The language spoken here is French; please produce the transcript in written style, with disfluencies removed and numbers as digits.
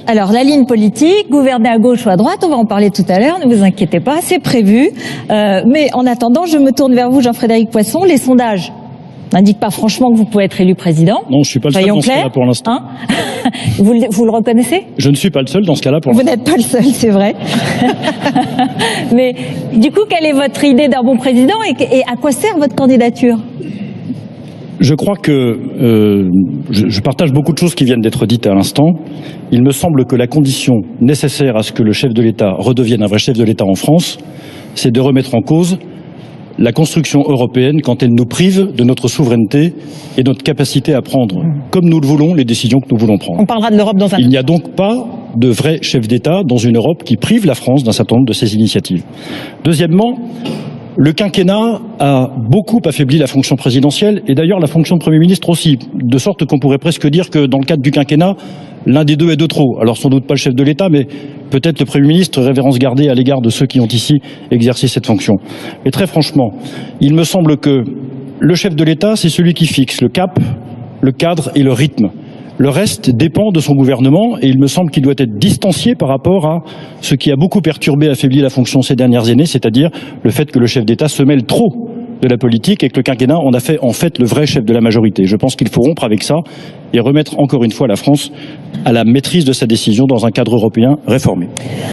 Alors, la ligne politique, gouverner à gauche ou à droite, on va en parler tout à l'heure, ne vous inquiétez pas, c'est prévu. Mais en attendant, je me tourne vers vous, Jean-Frédéric Poisson. Les sondages n'indiquent pas franchement que vous pouvez être élu président. Non, je ne suis pas le seul dans ce cas-là pour l'instant. Hein vous le reconnaissez? Je ne suis pas le seul dans ce cas-là pour l'instant. Vous n'êtes pas le seul, c'est vrai. Mais du coup, quelle est votre idée d'un bon président et à quoi sert votre candidature? Je crois que je partage beaucoup de choses qui viennent d'être dites à l'instant. Il me semble que la condition nécessaire à ce que le chef de l'État redevienne un vrai chef de l'État en France, c'est de remettre en cause la construction européenne quand elle nous prive de notre souveraineté et de notre capacité à prendre, comme nous le voulons, les décisions que nous voulons prendre. On parlera de l'Europe dans un... Il n'y a donc pas de vrai chef d'État dans une Europe qui prive la France d'un certain nombre de ses initiatives. Deuxièmement, le quinquennat a beaucoup affaibli la fonction présidentielle et d'ailleurs la fonction de Premier ministre aussi, de sorte qu'on pourrait presque dire que dans le cadre du quinquennat, l'un des deux est de trop. Alors sans doute pas le chef de l'État, mais peut-être le Premier ministre, révérence gardée à l'égard de ceux qui ont ici exercé cette fonction. Et très franchement, il me semble que le chef de l'État, c'est celui qui fixe le cap, le cadre et le rythme. Le reste dépend de son gouvernement et il me semble qu'il doit être distancié par rapport à ce qui a beaucoup perturbé et affaibli la fonction ces dernières années, c'est-à-dire le fait que le chef d'État se mêle trop de la politique et que le quinquennat en a fait en fait le vrai chef de la majorité. Je pense qu'il faut rompre avec ça et remettre encore une fois la France à la maîtrise de sa décision dans un cadre européen réformé.